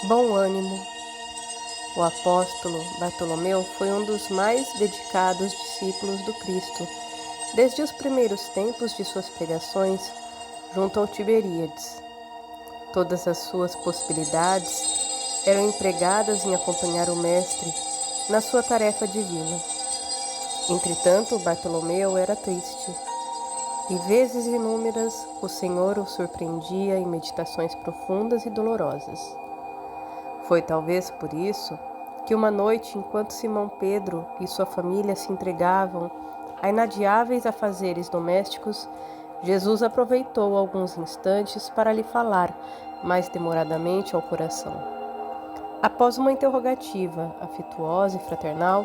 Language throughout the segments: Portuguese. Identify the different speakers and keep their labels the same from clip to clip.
Speaker 1: Bom ânimo. O apóstolo Bartolomeu foi um dos mais dedicados discípulos do Cristo, desde os primeiros tempos de suas pregações junto ao Tiberíades. Todas as suas possibilidades eram empregadas em acompanhar o Mestre na sua tarefa divina. Entretanto, Bartolomeu era triste, e vezes inúmeras o Senhor o surpreendia em meditações profundas e dolorosas. Foi talvez por isso que uma noite, enquanto Simão Pedro e sua família se entregavam a inadiáveis afazeres domésticos, Jesus aproveitou alguns instantes para lhe falar mais demoradamente ao coração. Após uma interrogativa afetuosa e fraternal,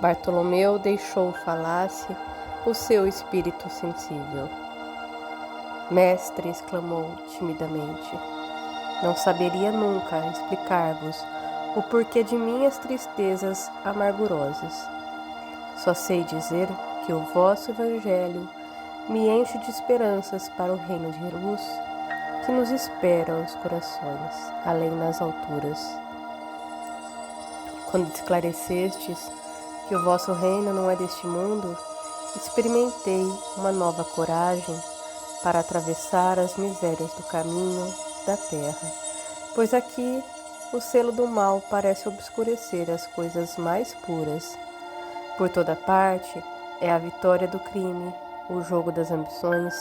Speaker 1: Bartolomeu deixou falasse o seu espírito sensível. Mestre, exclamou timidamente, não saberia nunca explicar-vos o porquê de minhas tristezas amargurosas. Só sei dizer que o vosso Evangelho me enche de esperanças para o reino de luz que nos espera aos corações, além nas alturas. Quando esclarecestes que o vosso reino não é deste mundo, experimentei uma nova coragem para atravessar as misérias do caminho da terra, pois aqui o selo do mal parece obscurecer as coisas mais puras. Por toda parte é a vitória do crime, o jogo das ambições,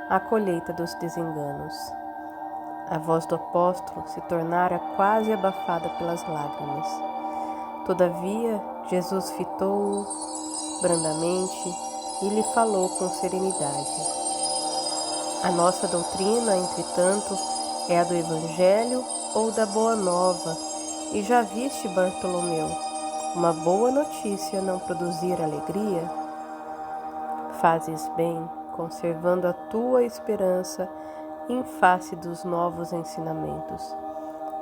Speaker 1: a colheita dos desenganos. A voz do apóstolo se tornara quase abafada pelas lágrimas. Todavia, Jesus fitou-o brandamente e lhe falou com serenidade. A nossa doutrina, entretanto, é a do Evangelho ou da Boa Nova, e já viste, Bartolomeu, uma boa notícia não produzir alegria? Fazes bem, conservando a tua esperança em face dos novos ensinamentos,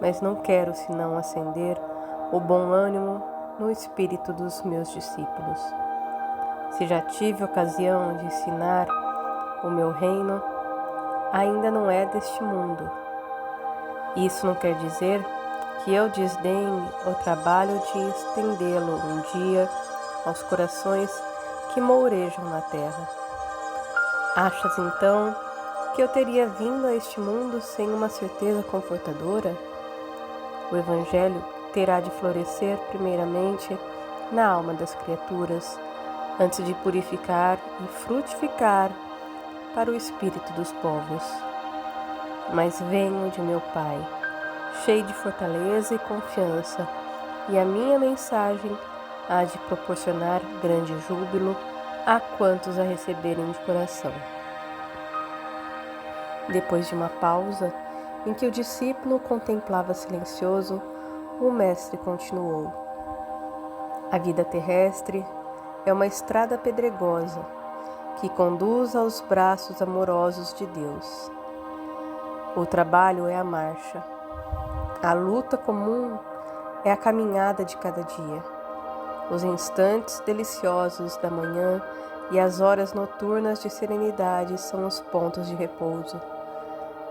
Speaker 1: mas não quero senão acender o bom ânimo no espírito dos meus discípulos. Se já tive ocasião de ensinar, o meu reino ainda não é deste mundo. Isso não quer dizer que eu desdenhe o trabalho de estendê-lo um dia aos corações que mourejam na terra. Achas então que eu teria vindo a este mundo sem uma certeza confortadora? O Evangelho terá de florescer primeiramente na alma das criaturas, antes de purificar e frutificar para o espírito dos povos. Mas venho de meu Pai, cheio de fortaleza e confiança, e a minha mensagem há de proporcionar grande júbilo a quantos a receberem de coração. Depois de uma pausa, em que o discípulo contemplava silencioso, o mestre continuou. A vida terrestre é uma estrada pedregosa que conduz aos braços amorosos de Deus. O trabalho é a marcha. A luta comum é a caminhada de cada dia. Os instantes deliciosos da manhã e as horas noturnas de serenidade são os pontos de repouso.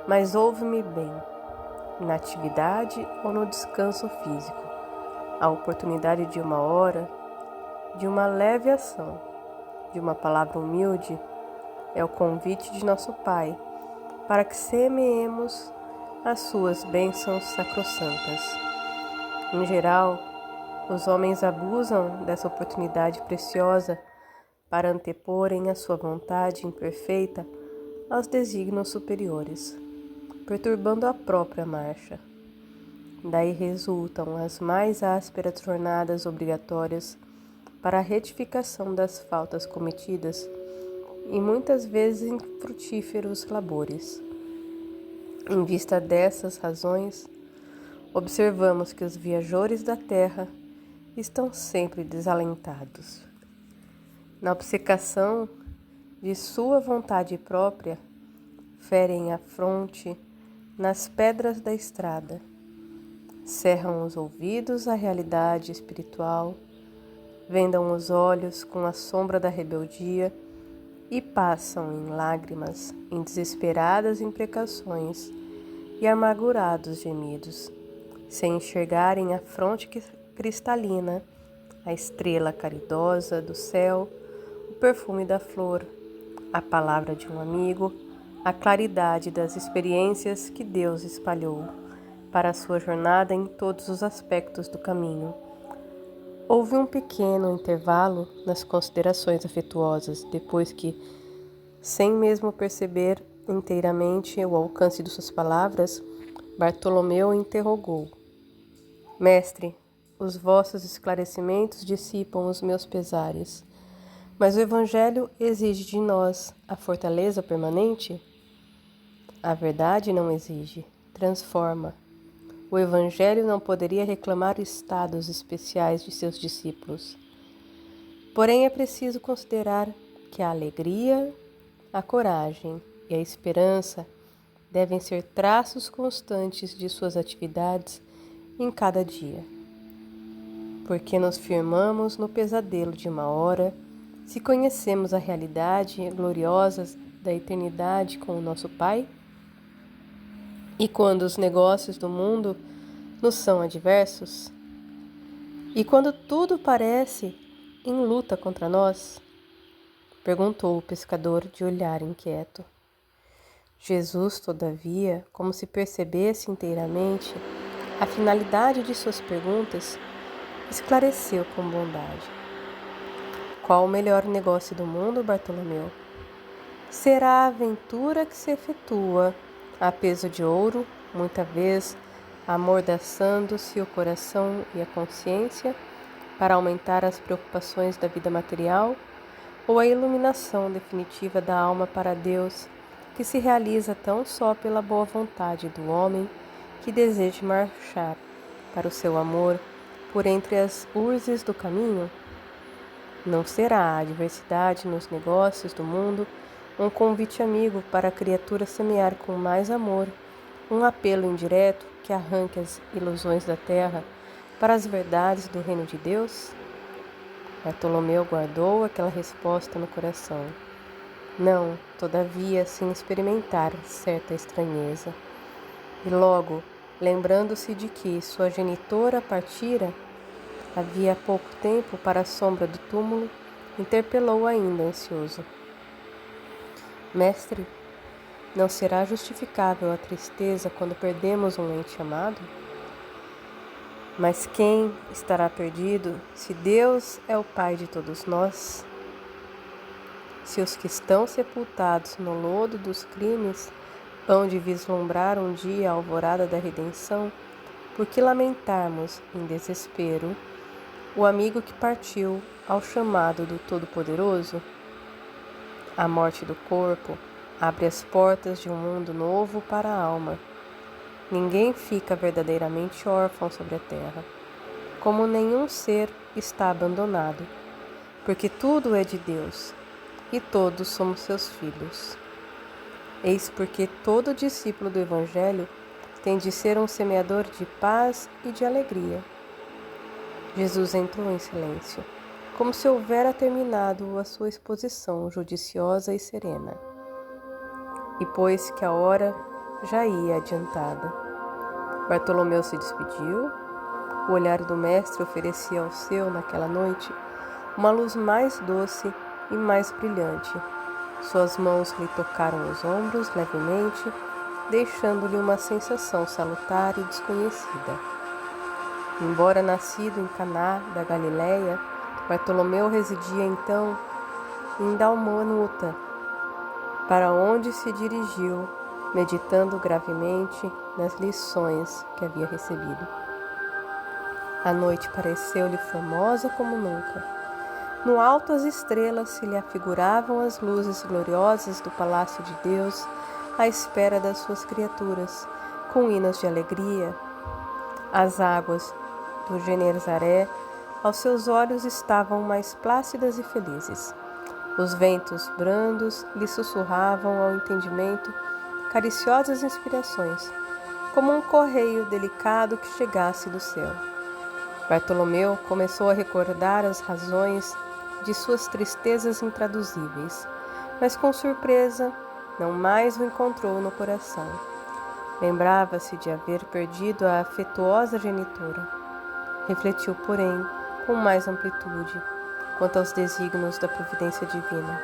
Speaker 1: Mas ouve-me bem, na atividade ou no descanso físico, a oportunidade de uma hora, de uma leve ação, de uma palavra humilde, é o convite de nosso Pai para que semeemos as suas bênçãos sacrossantas. Em geral, os homens abusam dessa oportunidade preciosa para anteporem a sua vontade imperfeita aos desígnios superiores, perturbando a própria marcha. Daí resultam as mais ásperas jornadas obrigatórias para a retificação das faltas cometidas e muitas vezes infrutíferos labores. Em vista dessas razões, observamos que os viajores da terra estão sempre desalentados. Na obcecação de sua vontade própria, ferem a fronte nas pedras da estrada, cerram os ouvidos à realidade espiritual, vendam os olhos com a sombra da rebeldia e passam em lágrimas, em desesperadas imprecações e amargurados gemidos, sem enxergarem a fronte cristalina, a estrela caridosa do céu, o perfume da flor, a palavra de um amigo, a claridade das experiências que Deus espalhou para a sua jornada em todos os aspectos do caminho. Houve um pequeno intervalo nas considerações afetuosas, depois que, sem mesmo perceber inteiramente o alcance de suas palavras, Bartolomeu interrogou: Mestre, os vossos esclarecimentos dissipam os meus pesares, mas o Evangelho exige de nós a fortaleza permanente? A verdade não exige, transforma. O Evangelho não poderia reclamar estados especiais de seus discípulos. Porém, é preciso considerar que a alegria, a coragem e a esperança devem ser traços constantes de suas atividades em cada dia. Porque nos firmamos no pesadelo de uma hora, se conhecemos a realidade gloriosa da eternidade com o nosso Pai? E quando os negócios do mundo nos são adversos? E quando tudo parece em luta contra nós? Perguntou o pescador de olhar inquieto. Jesus, todavia, como se percebesse inteiramente a finalidade de suas perguntas, esclareceu com bondade. Qual o melhor negócio do mundo, Bartolomeu? Será a aventura que se efetua a peso de ouro, muita vez amordaçando-se o coração e a consciência para aumentar as preocupações da vida material, ou a iluminação definitiva da alma para Deus, que se realiza tão só pela boa vontade do homem que deseja marchar para o seu amor por entre as urzes do caminho? Não será a adversidade nos negócios do mundo um convite amigo para a criatura semear com mais amor, um apelo indireto que arranque as ilusões da terra para as verdades do reino de Deus? Bartolomeu guardou aquela resposta no coração. Não, todavia, sem experimentar certa estranheza. E logo, lembrando-se de que sua genitora partira havia pouco tempo para a sombra do túmulo, interpelou ainda ansioso. Mestre, não será justificável a tristeza quando perdemos um ente amado? Mas quem estará perdido se Deus é o Pai de todos nós? Se os que estão sepultados no lodo dos crimes hão de vislumbrar um dia a alvorada da redenção, por que lamentarmos em desespero o amigo que partiu ao chamado do Todo-Poderoso? A morte do corpo abre as portas de um mundo novo para a alma. Ninguém fica verdadeiramente órfão sobre a terra, como nenhum ser está abandonado, porque tudo é de Deus e todos somos seus filhos. Eis porque todo discípulo do Evangelho tem de ser um semeador de paz e de alegria. Jesus entrou em silêncio, como se houvera terminado a sua exposição judiciosa e serena. E pois que a hora já ia adiantada, Bartolomeu se despediu. O olhar do mestre oferecia ao seu, naquela noite, uma luz mais doce e mais brilhante. Suas mãos lhe tocaram os ombros levemente, deixando-lhe uma sensação salutar e desconhecida. Embora nascido em Caná da Galileia, Bartolomeu residia então em Dalmanuta, para onde se dirigiu, meditando gravemente nas lições que havia recebido. A noite pareceu-lhe formosa como nunca. No alto as estrelas se lhe afiguravam as luzes gloriosas do palácio de Deus, à espera das suas criaturas, com hinos de alegria. As águas do Genezaré, aos seus olhos, estavam mais plácidas e felizes. Os ventos brandos lhe sussurravam ao entendimento cariciosas inspirações, como um correio delicado que chegasse do céu. Bartolomeu começou a recordar as razões de suas tristezas intraduzíveis, mas com surpresa não mais o encontrou no coração. Lembrava-se de haver perdido a afetuosa genitora. Refletiu, porém, com mais amplitude quanto aos desígnios da providência divina.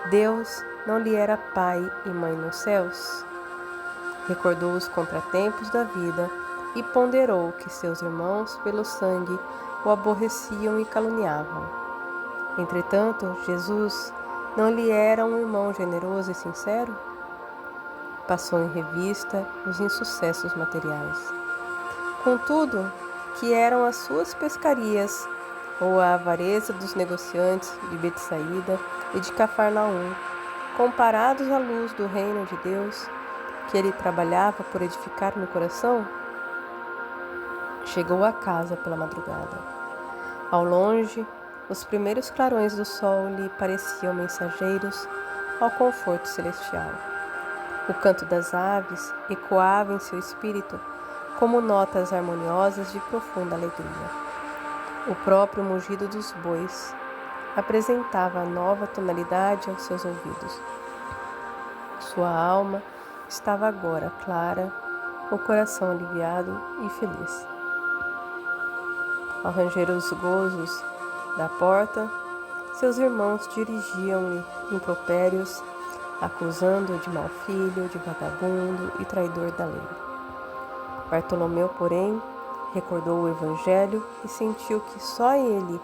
Speaker 1: Deus não lhe era pai e mãe nos céus? Recordou os contratempos da vida e ponderou que seus irmãos pelo sangue o aborreciam e caluniavam. Entretanto, Jesus não lhe era um irmão generoso e sincero? Passou em revista os insucessos materiais. Contudo, que eram as suas pescarias ou a avareza dos negociantes de Betsaída e de Cafarnaum, comparados à luz do reino de Deus, que ele trabalhava por edificar no coração? Chegou a casa pela madrugada. Ao longe, os primeiros clarões do sol lhe pareciam mensageiros ao conforto celestial. O canto das aves ecoava em seu espírito como notas harmoniosas de profunda alegria. O próprio mugido dos bois apresentava nova tonalidade aos seus ouvidos. Sua alma estava agora clara, o coração aliviado e feliz. Ao ranger os gozos da porta, seus irmãos dirigiam-lhe impropérios, acusando-o de mau filho, de vagabundo e traidor da lei. Bartolomeu, porém, recordou o Evangelho e sentiu que só ele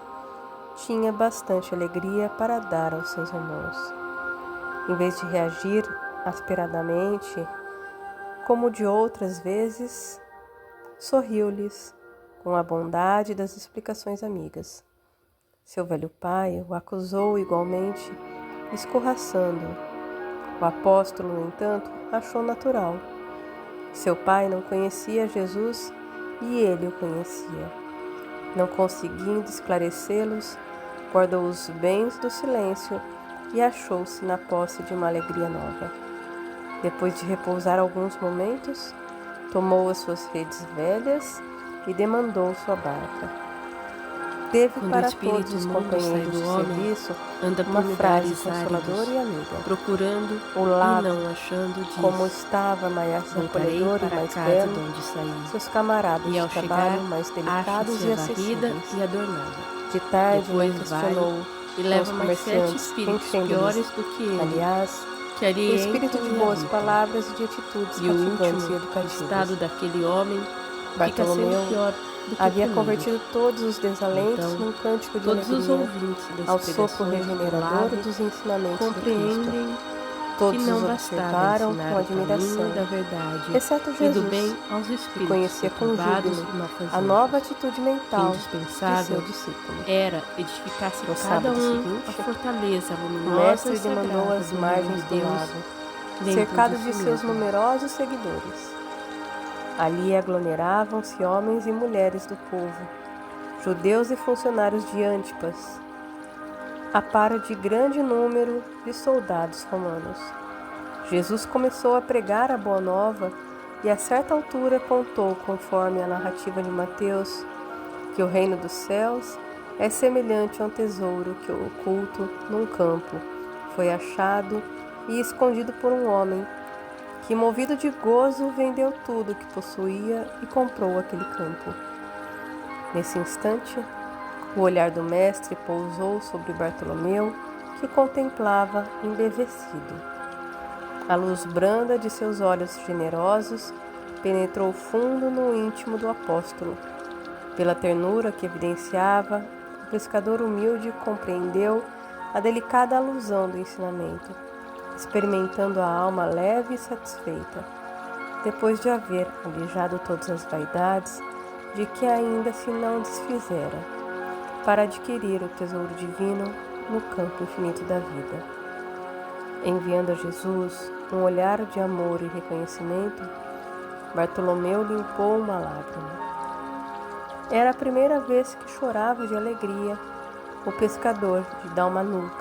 Speaker 1: tinha bastante alegria para dar aos seus irmãos. Em vez de reagir asperadamente, como de outras vezes, sorriu-lhes com a bondade das explicações amigas. Seu velho pai o acusou igualmente, escorraçando-o. O apóstolo, no entanto, achou natural. Seu pai não conhecia Jesus e ele o conhecia. Não conseguindo esclarecê-los, guardou os bens do silêncio e achou-se na posse de uma alegria nova. Depois de repousar alguns momentos, tomou as suas redes velhas e demandou sua barca. Teve para todos os companheiros de serviço uma frase consoladora e amiga.
Speaker 2: Procurando
Speaker 1: o lado,
Speaker 2: e não achando, diz:
Speaker 1: como estava mais acolhedor e mais belo, seus camaradas de trabalho mais delicados e acessíveis.
Speaker 2: E adornada.
Speaker 1: De tarde,
Speaker 2: depois
Speaker 1: não questionou
Speaker 2: e leva
Speaker 1: os
Speaker 2: mais 7
Speaker 1: comerciantes,
Speaker 2: espíritos
Speaker 1: enchendo-lhes,
Speaker 2: piores do que ele,
Speaker 1: aliás,
Speaker 2: que ali
Speaker 1: o espírito de boas
Speaker 2: habitam.
Speaker 1: palavras e de atitudes
Speaker 2: E o
Speaker 1: cativantes
Speaker 2: último
Speaker 1: e educativas.
Speaker 2: estado daquele homem
Speaker 1: Bartolomeu
Speaker 2: fica sendo pior do que
Speaker 1: havia
Speaker 2: o primeiro.
Speaker 1: convertido todos os desalentos
Speaker 2: Então,
Speaker 1: num cântico de
Speaker 2: todos os
Speaker 1: alegria
Speaker 2: ouvintes das
Speaker 1: ao sopro
Speaker 2: pregações
Speaker 1: regenerador dos ensinamentos do Cristo.
Speaker 2: compreendem
Speaker 1: Todos
Speaker 2: que não
Speaker 1: os
Speaker 2: bastava
Speaker 1: observaram
Speaker 2: ensinar
Speaker 1: com
Speaker 2: o
Speaker 1: admiração,
Speaker 2: caminho da verdade
Speaker 1: exceto
Speaker 2: e do
Speaker 1: Jesus,
Speaker 2: bem aos
Speaker 1: que
Speaker 2: espíritos
Speaker 1: conhecia com
Speaker 2: perturbados
Speaker 1: júbilo
Speaker 2: e malfazentos.
Speaker 1: a nova atitude mental de
Speaker 2: Indispensável
Speaker 1: seu discípulo.
Speaker 2: era edificar-se
Speaker 1: No
Speaker 2: cada
Speaker 1: sábado
Speaker 2: um
Speaker 1: seguinte,
Speaker 2: a fortaleza
Speaker 1: O
Speaker 2: luminosa
Speaker 1: mestre
Speaker 2: e
Speaker 1: demandou
Speaker 2: sagrada
Speaker 1: as
Speaker 2: do
Speaker 1: margens
Speaker 2: reino de
Speaker 1: do
Speaker 2: Deus,
Speaker 1: lago,
Speaker 2: dentro
Speaker 1: cercado
Speaker 2: de
Speaker 1: de
Speaker 2: si
Speaker 1: seus
Speaker 2: mesmo.
Speaker 1: numerosos seguidores. Ali aglomeravam-se homens e mulheres do povo, judeus e funcionários de Antipas, a par de grande número de soldados romanos. Jesus começou a pregar a boa nova e a certa altura contou, conforme a narrativa de Mateus, que o reino dos céus é semelhante a um tesouro que, oculto num campo, foi achado e escondido por um homem, que, movido de gozo, vendeu tudo o que possuía e comprou aquele campo. Nesse instante, o olhar do mestre pousou sobre Bartolomeu, que o contemplava embevecido. A luz branda de seus olhos generosos penetrou fundo no íntimo do apóstolo. Pela ternura que evidenciava, o pescador humilde compreendeu a delicada alusão do ensinamento, experimentando a alma leve e satisfeita, depois de haver alijado todas as vaidades de que ainda se não desfizera, para adquirir o tesouro divino no campo infinito da vida. Enviando a Jesus um olhar de amor e reconhecimento, Bartolomeu limpou uma lágrima. Era a primeira vez que chorava de alegria o pescador de Dalmanúcia.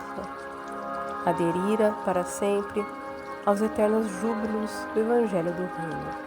Speaker 1: Aderira para sempre aos eternos júbilos do Evangelho do Reino.